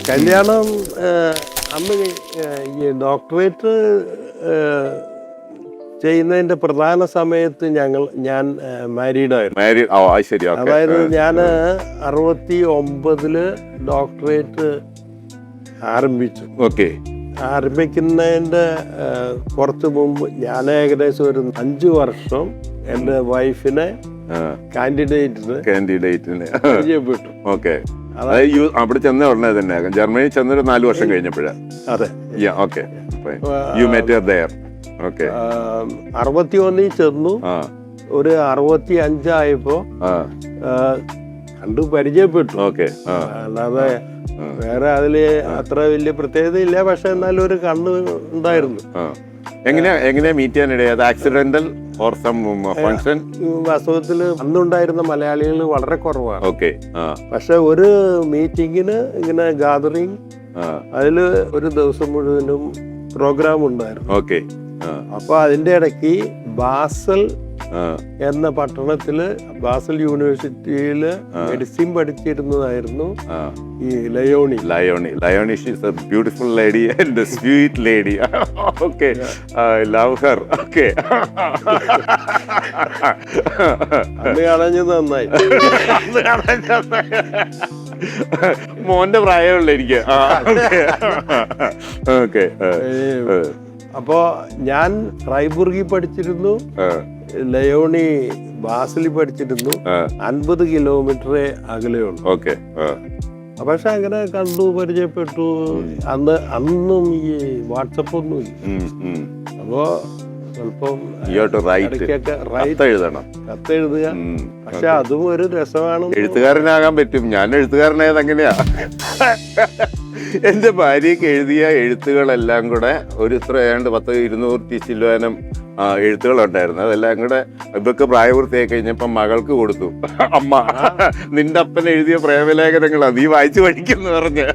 കല്യാണം അന്ന് ഈ ഡോക്ടറേറ്റ് ചെയ്യുന്നതിന്റെ പ്രധാന സമയത്ത് ഞാൻ മാരീഡായിരുന്നു. അതായത് ഞാൻ 69 ഡോക്ടറേറ്റ് ആരംഭിച്ചു. ആരംഭിക്കുന്നതിന്റെ കുറച്ച് മുമ്പ് ഞാൻ ഏകദേശം ഒരു 5 വർഷം എൻ്റെ വൈഫിനെ കാൻഡിഡേറ്റിന് പരിചയപ്പെട്ടു. അവിടെ ചെന്ന ഉടനെ തന്നെ ജർമ്മനി ചെന്നൊരു 4 വർഷം കഴിഞ്ഞപ്പോഴാണ്. അതെ. 61 ചെന്നു. ഒരു 65 ആയപ്പോ കണ്ടു പരിചയപ്പെട്ടു. അല്ലാതെ വേറെ അതില് അത്ര വലിയ പ്രത്യേകത ഇല്ല. പക്ഷെ എന്നാലും ഒരു കണ്ണ് ഉണ്ടായിരുന്നു. എങ്ങനെയാ മീറ്റ് ചെയ്യാനിടയായത്? Accidental or some function? വാസ്തവത്തിൽ അന്നുണ്ടായിരുന്ന മലയാളികൾ വളരെ കുറവാണ്. പക്ഷെ ഒരു മീറ്റിങ്ങിന് ഇങ്ങനെ ഗാദറിങ്, അതില് ഒരു ദിവസം മുഴുവനും പ്രോഗ്രാം ഉണ്ടായിരുന്നു. അപ്പൊ അതിന്റെ ഇടയ്ക്ക് ബാസൽ എന്ന പട്ടണത്തില്, ബാസൽ യൂണിവേഴ്സിറ്റിയില് മെഡിസിൻ പഠിച്ചിരുന്നതായിരുന്നു ഈ Leonie she's A beautiful lady and sweet lady. Okay, I love her. Okay, അന്ന് കാണാഞ്ഞത് നന്നായി. മോന്റെ പ്രായമുള്ള എനിക്ക്. അപ്പോ ഞാൻ ഫ്രൈബുർഗിൽ പഠിച്ചിരുന്നു, ലയോണി ബാസിലിൽ പഠിച്ചിരുന്നു. 50 കിലോമീറ്ററേ അകലെയുള്ളൂ. പക്ഷെ അങ്ങനെ കണ്ടു, പരിചയപ്പെട്ടു. അന്നും ഈ വാട്സപ്പ് ഒന്നും ഇല്ല. അപ്പോ സ്വല്പം കത്തെഴുതുക. പക്ഷെ അതും ഒരു രസമാണ്. എഴുത്തുകാരനാകാൻ പറ്റും. ഞാൻ എഴുത്തുകാരനായത് അങ്ങനെയാ. എന്റെ ഭാര്യയ്ക്ക് എഴുതിയ എഴുത്തുകളെല്ലാം കൂടെ ഒരു ഇത്ര ഏതാണ്ട് 100-200 ചില്ലുവാനം എഴുത്തുകളുണ്ടായിരുന്നു. അതെല്ലാം കൂടെ ഇതൊക്കെ പ്രായപൂർത്തിയായി കഴിഞ്ഞപ്പം മകൾക്ക് കൊടുത്തു. അമ്മ, നിന്റെ അപ്പൻ എഴുതിയ പ്രേമലേഖനങ്ങളാ, നീ വായിച്ചു പഠിക്കുന്നു പറഞ്ഞ്.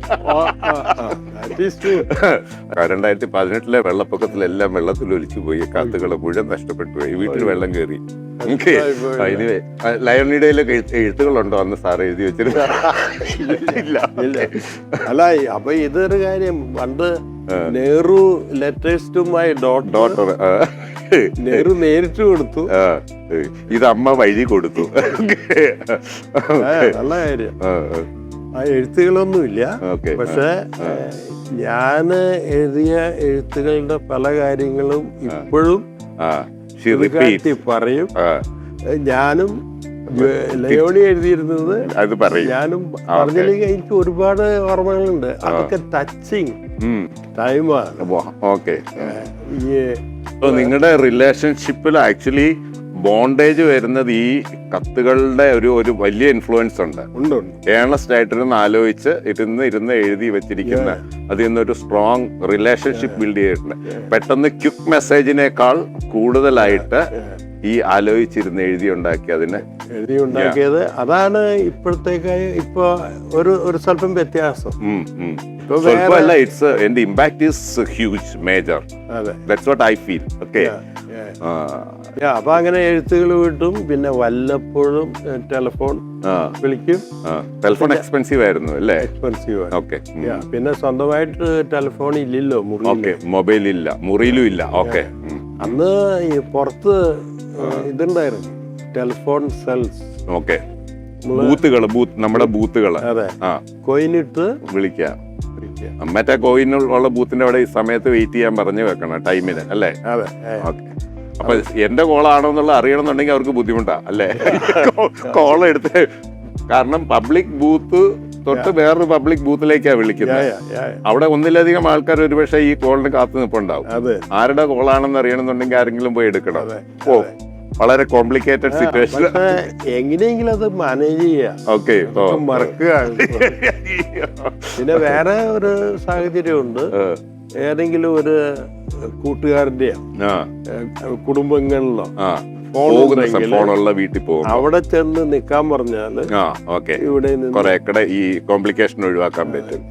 2018 വെള്ളപ്പൊക്കത്തിലെല്ലാം വെള്ളത്തിൽ ഒലിച്ചു പോയി. കത്തുകൾ മുഴുവൻ നഷ്ടപ്പെട്ടു പോയി. വീട്ടിൽ വെള്ളം കയറി. ലയോണിയുടെയിലൊക്കെ എഴുത്തുകളുണ്ടോ അന്ന് സാർ എഴുതി വെച്ചിരുന്ന? അല്ല, അപ്പൊ ഇതൊരു കാര്യം. പണ്ട് Nehru letters to my daughter Nehru നേരിട്ട് കൊടുത്തു. ഇത് അമ്മ വഴി കൊടുത്തു. നല്ല കാര്യം. ആ എഴുത്തുകളൊന്നുമില്ല. പക്ഷെ ഞാന് എഴുതിയ എഴുത്തുകളുടെ പല കാര്യങ്ങളും ഇപ്പോഴും പറയും. ഞാനും ലയോണി എഴുതിയിരുന്നത് ഞാനും പറഞ്ഞില്ലെങ്കിൽ എനിക്ക് ഒരുപാട് ഓർമ്മകളുണ്ട്. അതൊക്കെ ടച്ചിങ് ടൈമാണ്. നിങ്ങളുടെ റിലേഷൻഷിപ്പിൽ ആക്ച്വലി ബോണ്ടേജ് വരുന്നത് ഈ കത്തുകളുടെ ഒരു വലിയ ഇൻഫ്ലുവൻസ് ഉണ്ട്. ഏണസ്റ്റ് ആയിട്ടിരുന്ന് ആലോചിച്ച് ഇരുന്ന് എഴുതി വെച്ചിരിക്കുന്ന അതിൽ നിന്നൊരു സ്ട്രോങ് റിലേഷൻഷിപ്പ് ബിൽഡ് ചെയ്തിട്ടുണ്ട്. പെട്ടെന്ന് ക്വിക്ക് മെസ്സേജിനേക്കാൾ കൂടുതലായിട്ട് ഈ ആലോചിച്ചിരുന്ന് എഴുതി ഉണ്ടാക്കിയത് അതാണ് ഇപ്പോഴത്തേക്കായി ഇപ്പൊ ഒരു സ്വല്പം വ്യത്യാസം. Impact is huge, major. That's what I feel. Okay, അപ്പൊ അങ്ങനെ എഴുത്തുകൾ കിട്ടും. പിന്നെ വല്ലപ്പോഴും ടെലിഫോൺ വിളിക്കും. ടെലിഫോൺ എക്സ്പെൻസീവ് ആയിരുന്നു അല്ലേ? എക്സ്പെൻസീവ്. ഓക്കെ. പിന്നെ സ്വന്തമായിട്ട് ടെലിഫോൺ ഇല്ലല്ലോ, മൊബൈൽ ഇല്ല, മുറിയിലും ഇല്ല. ഓക്കെ. അന്ന് ഈ പുറത്ത് ഇതുണ്ടായിരുന്നു, ടെലിഫോൺ സെൽസ്. ഓക്കെ, നമ്മുടെ ബൂത്തുകള്. അതെ, കോയിനിട്ട് വിളിക്കാം. മറ്റേ കോയിനുള്ള ബൂത്തിന്റെ അവിടെ ഈ സമയത്ത് വെയിറ്റ് ചെയ്യാൻ പറഞ്ഞു വെക്കണം, ടൈമിന് അല്ലേ? അതെ. ഓക്കെ. അപ്പൊ എന്റെ കോളാണോ എന്നുള്ള അറിയണമെന്നുണ്ടെങ്കിൽ അവർക്ക് ബുദ്ധിമുട്ടാ അല്ലേ? കോൾ എടുത്ത്, കാരണം പബ്ലിക് ബൂത്ത് തൊട്ട് വേറൊരു പബ്ലിക് ബൂത്തിലേക്കാണ് വിളിക്കുന്നത്. അവിടെ ഒന്നിലധികം ആൾക്കാർ ഒരുപക്ഷെ ഈ കോളിന് കാത്തു നിൽപ്പുണ്ടാവും. ആരുടെ കോളാണെന്ന് അറിയണമെന്നുണ്ടെങ്കിൽ ആരെങ്കിലും പോയി എടുക്കണം. വളരെ കോംപ്ലിക്കേറ്റഡ് സിറ്റുവേഷൻ. എങ്ങനെയെങ്കിലും അത് മാനേജ് ചെയ്യാം. ഓക്കെ, മറക്കുകയാണ്. പിന്നെ വേറെ ഒരു സാഹചര്യമുണ്ട്. ഏതെങ്കിലും ഒരു കൂട്ടുകാരന്റെയോ കുടുംബങ്ങളിലോ ഫോണുള്ള വീട്ടിൽ പോകും, അവിടെ ചെന്ന് നിക്കാൻ പറഞ്ഞാല് ഇവിടെ കുറെ ഈ കോംപ്ലിക്കേഷൻ ഒഴിവാക്കാൻ പറ്റും.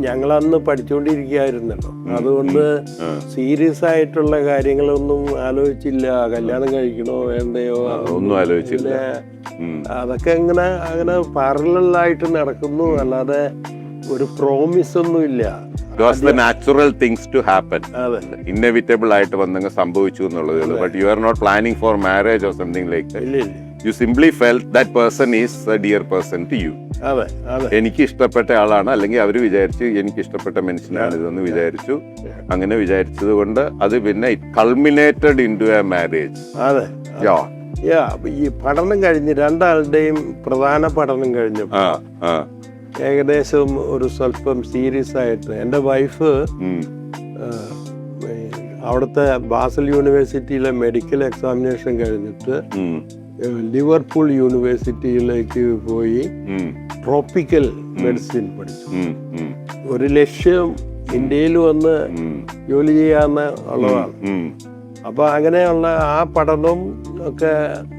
ഞങ്ങളന്ന് പഠിച്ചുകൊണ്ടിരിക്കുകയായിരുന്നല്ലോ, അതുകൊണ്ട് സീരിയസ് ആയിട്ടുള്ള കാര്യങ്ങളൊന്നും ആലോചിച്ചില്ല. കല്യാണം കഴിക്കണോ വേണ്ടയോ ഒന്നും ആലോചിച്ചില്ല. അതൊക്കെ അങ്ങനെ പാരലലായിട്ട് നടക്കുന്നു. അല്ലാതെ ഒരു പ്രോമിസ് ഒന്നും ഇല്ല. Natural things to happen. അതെ, ഇന്നെവിറ്റബിൾ ആയിട്ട് വന്നങ്ങ് സംഭവിച്ചു എന്നുള്ളതേ ഉള്ളൂ. But you are not planning for marriage or something like ഇല്ല ഇല്ല. You simply felt that person is a dear person to you. അതെ അതെ. എനിക്ക് ഇഷ്ടപ്പെട്ട ആളാണ്, അല്ലെങ്കിൽ അവർ വിചാരിച്ചു എനിക്ക് ഇഷ്ടപ്പെട്ട മനുഷ്യനാണ് ഇതെന്ന് വിചാരിച്ചു. അങ്ങനെ വിചാരിച്ചത് കൊണ്ട് അത് പിന്നെ it culminated into a marriage. അതെ. ഈ പഠനം കഴിഞ്ഞ് രണ്ടാളുടെയും പ്രധാന പഠനം കഴിഞ്ഞപ്പോ ഏകദേശം ഒരു സ്വല്പം സീരിയസ് ആയിട്ട് എൻ്റെ വൈഫ് അവിടുത്തെ ബാസൽ യൂണിവേഴ്സിറ്റിയിലെ മെഡിക്കൽ എക്സാമിനേഷൻ കഴിഞ്ഞിട്ട് ലിവർപൂൾ യൂണിവേഴ്സിറ്റിയിലേക്ക് പോയി ട്രോപ്പിക്കൽ മെഡിസിൻ പഠിച്ചു. ഒരു ലക്ഷ്യം ഇന്ത്യയിൽ വന്ന് ജോലി ചെയ്യാന്ന് ഉള്ളതാണ്. അപ്പൊ അങ്ങനെയുള്ള ആ പഠനം ഒക്കെ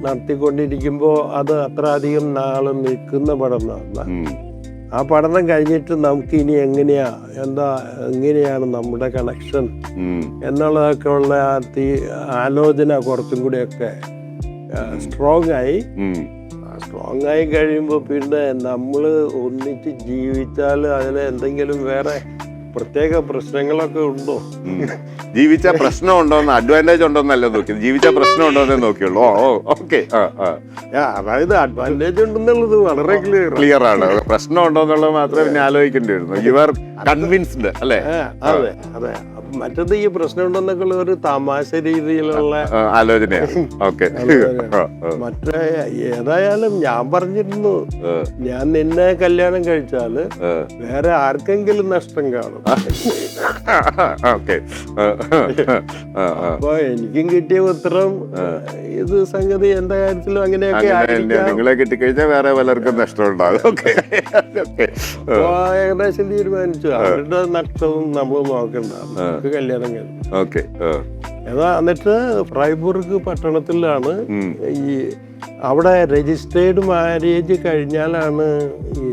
നടത്തിക്കൊണ്ടിരിക്കുമ്പോൾ അത് അത്ര അധികം നാളെ നിൽക്കുന്ന പഠനമല്ല. ആ പഠനം കഴിഞ്ഞിട്ട് നമുക്ക് ഇനി എങ്ങനെയാണ് നമ്മുടെ കണക്ഷൻ എന്നുള്ളതൊക്കെ ഉള്ള ആലോചന കുറച്ചും കൂടിയൊക്കെ സ്ട്രോങ് ആയി കഴിയുമ്പോൾ പിന്നെ നമ്മൾ ഒന്നിച്ച് ജീവിച്ചാൽ അതിൽ എന്തെങ്കിലും വേറെ പ്രത്യേക പ്രശ്നങ്ങളൊക്കെ ഉണ്ടോ? ജീവിച്ച പ്രശ്നം ഉണ്ടോന്ന്, അഡ്വാൻറ്റേജ് ഉണ്ടോന്നല്ല നോക്കിയത്, ജീവിച്ച പ്രശ്നം ഉണ്ടോന്നേ നോക്കിയുള്ളൂ. ഓക്കെ. അതായത് അഡ്വാൻറ്റേജ് ഉണ്ടെന്നുള്ളത് വളരെ ക്ലിയർ ആണ്. പ്രശ്നം ഉണ്ടോന്നുള്ളത് മാത്രമേ പിന്നെ ആലോചിക്കേണ്ടി വരുന്നു. യു ആർ കൺവിൻസ്ഡ് അല്ലേ? അതെ അതെ. മറ്റത് ഈ പ്രശ്നം ഉണ്ടെന്നൊക്കെ ഉള്ള ഒരു തമാശ രീതിയിലുള്ള ആലോചനയാണ്. ഓക്കെ. മറ്റേ ഏതായാലും ഞാൻ പറഞ്ഞിരുന്നു, ഞാൻ നിന്നെ കല്യാണം കഴിച്ചാല് വേറെ ആർക്കെങ്കിലും നഷ്ടം കാണും. അപ്പൊ എനിക്കും കിട്ടിയ ഉത്തരം ഇത് സംഗതി എന്റെ കാര്യത്തിലും അങ്ങനെയൊക്കെ നിങ്ങളെ കിട്ടിക്കഴിഞ്ഞാൽ വേറെ പലർക്കും നഷ്ടം ഉണ്ടാകും. ഏകദേശം തീരുമാനിച്ചു. അവരുടെ നഷ്ടവും നമ്മൾ നോക്കണ്ട, നമുക്ക് കല്യാണം കഴിഞ്ഞു. എന്നിട്ട് ഫ്രൈബുർഗ് പട്ടണത്തിലാണ് ഈ അവിടെ രജിസ്റ്റേർഡ് മാരേജ് കഴിഞ്ഞാലാണ് ഈ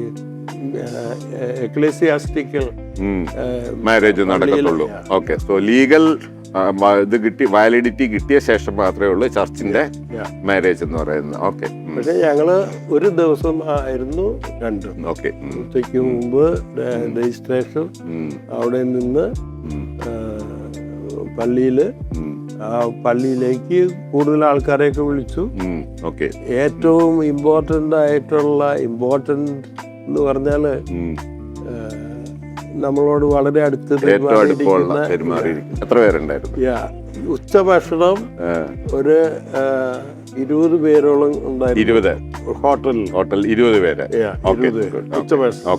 ecclesiastical marriage നടക്കത്തുള്ളൂ. Okay. So legal ഇത് വാലിഡിറ്റി കിട്ടിയ ശേഷം മാത്രമേ ഉള്ളൂ ചർച്ചിന്റെ മാരേജ് എന്ന് പറയുന്നത്. ഓക്കെ. പക്ഷെ ഞങ്ങള് ഒരു ദിവസം ആയിരുന്നു രണ്ടും. ഓക്കെ. ഉച്ചയ്ക്ക് മുമ്പ് രജിസ്ട്രേഷൻ, അവിടെ നിന്ന് പള്ളിയിലേക്ക് കൂടുതൽ ആൾക്കാരെയൊക്കെ വിളിച്ചു. ഏറ്റവും ഇമ്പോർട്ടന്റ് എന്ന് പറഞ്ഞാല് നമ്മളോട് വളരെ അടുത്ത് ഉച്ചഭക്ഷണം ഒരു 20 പേരോളം ഉണ്ടായിരുന്നു. ഹോട്ടൽ 20 പേര് ഉച്ചഭക്ഷണം.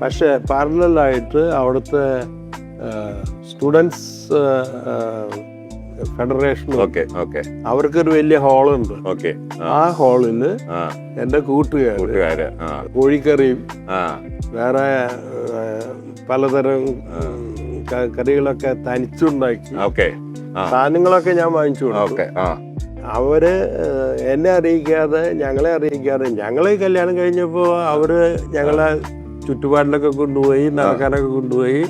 പക്ഷെ പാരലലായിട്ട് അവിടുത്തെ സ്റ്റുഡൻസ് ഫെഡറേഷൻ അവർക്കൊരു വലിയ ഹാളുണ്ട്. ആ ഹാളില് എന്റെ കൂട്ടുകാര് കോഴിക്കറിയും വേറെ പലതരം കറികളൊക്കെ തനിച്ചുണ്ടാക്കി സാധനങ്ങളൊക്കെ ഞാൻ വാങ്ങിച്ചു കൊടുത്തു. അവര് എന്നെ അറിയിക്കാതെ ഞങ്ങളെ കല്യാണം കഴിഞ്ഞപ്പോ അവര് ഞങ്ങളെ ചുറ്റുപാടിലൊക്കെ കൊണ്ടുപോയി, നടക്കാനൊക്കെ കൊണ്ടുപോയി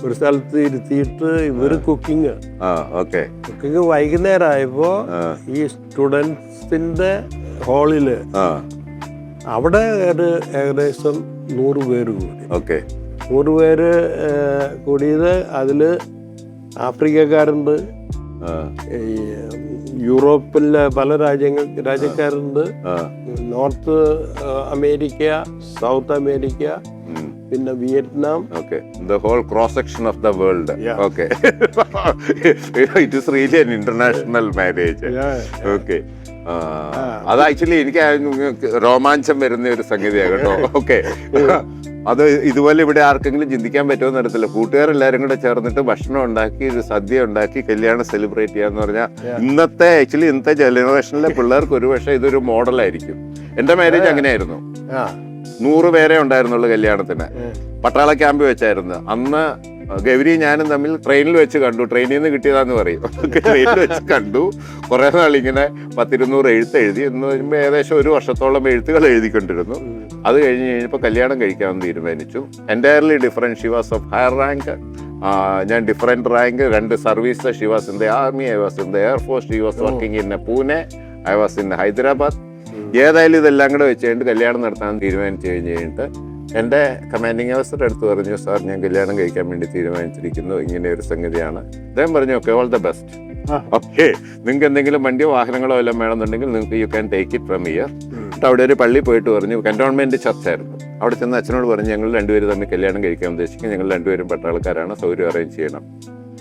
ഒരു സ്ഥലത്ത് ഇരുത്തിയിട്ട് ഇവര് കുക്കിങ് വൈകുന്നേരമായപ്പോ ഈ സ്റ്റുഡൻസിന്റെ ഹാളില് അവിടെ ഒരു ഏകദേശം 100 പേര് കൂടി. 100 പേര് കൂടിയത് അതില് ആഫ്രിക്കക്കാരുണ്ട്, ഈ യൂറോപ്പിലെ പല രാജ്യക്കാരുണ്ട്, നോർത്ത് അമേരിക്ക, സൗത്ത് അമേരിക്ക, പിന്നെ Vietnam. The whole cross section of the world. It is really an international marriage. അത് ആക്ച്വലി എനിക്ക് രോമാഞ്ചം വരുന്ന ഒരു സംഗതിയാണ് കേട്ടോ. ഓക്കെ. അത് ഇതുപോലെ ഇവിടെ ആർക്കെങ്കിലും ചിന്തിക്കാൻ പറ്റുമെന്ന് അറിയത്തില്ല. കൂട്ടുകാരെല്ലാരും കൂടെ ചേർന്നിട്ട് ഭക്ഷണം ഉണ്ടാക്കി, ഒരു സദ്യ ഉണ്ടാക്കി കല്യാണം സെലിബ്രേറ്റ് ചെയ്യാന്ന് പറഞ്ഞാൽ ഇന്നത്തെ ജനറേഷനിലെ പിള്ളേർക്ക് ഒരുപക്ഷെ ഇതൊരു മോഡലായിരിക്കും. എന്റെ മാരേജ് അങ്ങനെയായിരുന്നു. 100 പേരെ ഉണ്ടായിരുന്നുള്ളൂ കല്യാണത്തിന്. പട്ടാള ക്യാമ്പ് വെച്ചായിരുന്നു. അന്ന് ഗൗരി ഞാനും തമ്മിൽ ട്രെയിനിൽ വെച്ച് കണ്ടു. ട്രെയിനിൽ നിന്ന് കിട്ടിയതാന്ന് പറയും. ട്രെയിനിൽ വെച്ച് കണ്ടു. കുറെ നാളിങ്ങനെ 10-200 എഴുത്ത് എഴുതി. എന്ന് പറയുമ്പോൾ ഏകദേശം 1 വർഷത്തോളം എഴുത്തുകൾ എഴുതിക്കൊണ്ടിരുന്നു. അത് കഴിഞ്ഞ് കഴിഞ്ഞപ്പോൾ കല്യാണം കഴിക്കാമെന്ന് തീരുമാനിച്ചു. Entirely different. She was of higher rank, ഞാൻ different rank. 2 service. She was in the army, I was in the air force. She was working in Pune, I was in Hyderabad. ഏതായാലും ഇതെല്ലാം കൂടെ വെച്ച് കഴിഞ്ഞിട്ട് കല്യാണം നടത്താൻ തീരുമാനിച്ചു കഴിഞ്ഞിട്ട് എൻ്റെ കമാൻഡിങ് ഓഫീസറുടെ അടുത്ത് പറഞ്ഞു, സാർ ഞാൻ കല്യാണം കഴിക്കാൻ വേണ്ടി തീരുമാനിച്ചിരിക്കുന്നു, ഇങ്ങനെ ഒരു സംഗതിയാണ്. അദ്ദേഹം പറഞ്ഞു, okay, all the best. Okay, നിങ്ങൾക്ക് എന്തെങ്കിലും വണ്ടിയോ വാഹനങ്ങളോ എല്ലാം വേണമെന്നുണ്ടെങ്കിൽ നിങ്ങൾക്ക് you can take it from year. എന്നിട്ട് അവിടെ ഒരു പള്ളി പോയിട്ട് പറഞ്ഞു, കന്റോൺമെന്റ് ചർച്ചായിരുന്നു. അവിടെ ചെന്ന് അച്ഛനോട് പറഞ്ഞു, ഞങ്ങൾ രണ്ടുപേരും തമ്മിൽ കല്യാണം കഴിക്കാൻ ഉദ്ദേശിക്കും, ഞങ്ങൾ രണ്ടുപേരും പട്ടാളക്കാരാണ്, സൗകര്യം അറേഞ്ച് ചെയ്യണം.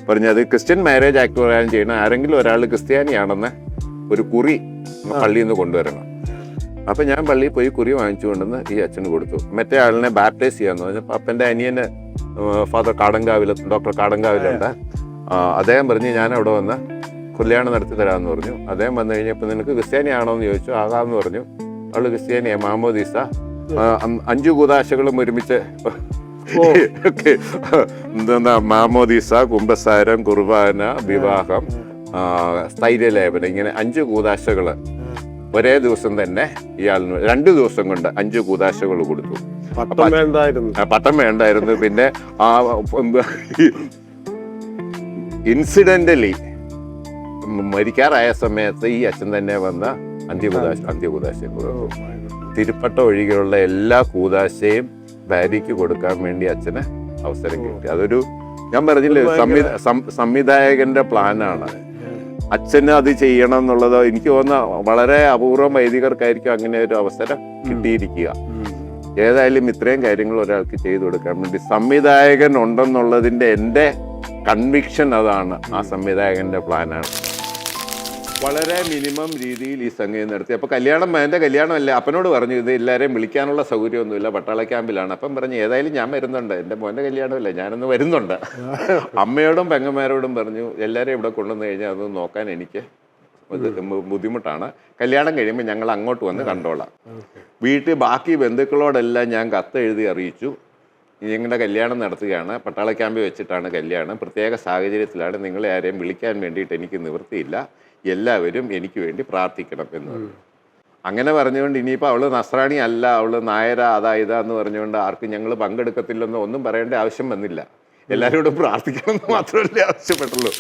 പറഞ്ഞു, അത് ക്രിസ്ത്യൻ മാരേജ് ആക്ട് പ്രകാരം ചെയ്യണം, ആരെങ്കിലും ഒരാൾ ക്രിസ്ത്യാനിയാണെന്ന് ഒരു കുറി പള്ളിയിൽ നിന്ന് കൊണ്ടുവരണം. അപ്പം ഞാൻ പള്ളിയിൽ പോയി കുറി വാങ്ങിച്ചു കൊണ്ടുവന്ന് ഈ അച്ഛന് കൊടുത്തു. മറ്റേ ആളിനെ ബാപ്റ്റൈസ് ചെയ്യാന്ന് പറഞ്ഞു. അപ്പൻ്റെ അനിയന് ഫാദർ കാടങ്കാവിൽ, ഡോക്ടർ കാടങ്കാവിലുണ്ട്. അദ്ദേഹം പറഞ്ഞു, ഞാൻ അവിടെ വന്ന് കല്യാണം നടത്തി തരാമെന്ന് പറഞ്ഞു. അദ്ദേഹം വന്നു കഴിഞ്ഞപ്പോൾ നിനക്ക് ക്രിസ്ത്യാനി ആണോ എന്ന് ചോദിച്ചു. ആകാമെന്ന് പറഞ്ഞു. അവള് ക്രിസ്ത്യാനിയാ, മാമോദീസ. 5 കൂദാശകളും ഒരുമിച്ച് എന്താ മാമോദീസ, കുംഭസാരം, കുർബാന, വിവാഹം, സ്ഥൈര്യലേപനം, ഇങ്ങനെ 5 കൂദാശകള് ഒരേ ദിവസം തന്നെ ഇയാളിന് 2 ദിവസം കൊണ്ട് 5 കൂദാശകൾ കൊടുത്തു. പട്ടം വേണ്ടായിരുന്നു. പിന്നെ ഇൻസിഡന്റലി മരിക്കാറായ സമയത്ത് ഈ അച്ഛൻ തന്നെ വന്ന അന്ത്യകൂദാശ തിരുപ്പട്ട ഒഴികെയുള്ള എല്ലാ കൂദാശയും ഭാര്യയ്ക്ക് കൊടുക്കാൻ വേണ്ടി അച്ഛന് അവസരം കിട്ടി. അതൊരു, ഞാൻ പറഞ്ഞില്ലേ, സംവിധായകന്റെ പ്ലാനാണ്. അച്ഛന് അത് ചെയ്യണം എന്നുള്ളത് എനിക്ക് തോന്നുന്ന വളരെ അപൂർവം വൈദികർക്കായിരിക്കും അങ്ങനെ ഒരു അവസരം കിട്ടിയിരിക്കുക. ഏതായാലും ഇത്രയും കാര്യങ്ങൾ ഒരാൾക്ക് ചെയ്തു കൊടുക്കാൻ വേണ്ടി സംവിധായകൻ ഉണ്ടെന്നുള്ളതിന്റെ എൻ്റെ കൺവിക്ഷൻ അതാണ്. ആ സംവിധായകന്റെ പ്ലാനാണ്. വളരെ മിനിമം രീതിയിൽ ഈ സംഗതി നടത്തി. അപ്പോൾ എൻ്റെ കല്യാണമല്ല, അപ്പനോട് പറഞ്ഞു, ഇത് എല്ലാവരെയും വിളിക്കാനുള്ള സൗകര്യമൊന്നുമില്ല, പട്ടാള ക്യാമ്പിലാണ്. അപ്പം പറഞ്ഞു, ഏതായാലും ഞാൻ വരുന്നുണ്ട്, എൻ്റെ മോൻ്റെ കല്യാണമല്ല, ഞാനൊന്ന് വരുന്നുണ്ട്. അമ്മയോടും പെങ്ങന്മാരോടും പറഞ്ഞു, എല്ലാവരെയും ഇവിടെ കൊണ്ടുവന്ന് കഴിഞ്ഞാൽ അത് നോക്കാൻ എനിക്ക് ബുദ്ധിമുട്ടാണ്, കല്യാണം കഴിയുമ്പോൾ ഞങ്ങൾ അങ്ങോട്ട് വന്ന് കണ്ടോളാം. വീട്ടിൽ ബാക്കി ബന്ധുക്കളോടെല്ലാം ഞാൻ കത്ത് എഴുതി അറിയിച്ചു, ഞങ്ങളുടെ കല്യാണം നടത്തുകയാണ്, പട്ടാള ക്യാമ്പിൽ വെച്ചിട്ടാണ് കല്യാണം, പ്രത്യേക സാഹചര്യത്തിലാണ്, നിങ്ങളെ ആരെയും വിളിക്കാൻ വേണ്ടിയിട്ട് എനിക്ക് നിവൃത്തിയില്ല, എല്ലാവരും എനിക്ക് വേണ്ടി പ്രാർത്ഥിക്കണം എന്ന് പറഞ്ഞു. അങ്ങനെ പറഞ്ഞുകൊണ്ട് ഇനിയിപ്പോൾ അവള് നസ്രാണി അല്ല, അവള് നായര, അതാ ഇതാന്ന് പറഞ്ഞുകൊണ്ട് ആർക്കും ഞങ്ങൾ പങ്കെടുക്കത്തില്ലെന്ന് ഒന്നും പറയേണ്ട ആവശ്യം വന്നില്ല. എല്ലാവരോടും പ്രാർത്ഥിക്കണം എന്ന് മാത്രമല്ലേ ആവശ്യപ്പെട്ടുള്ളൂ.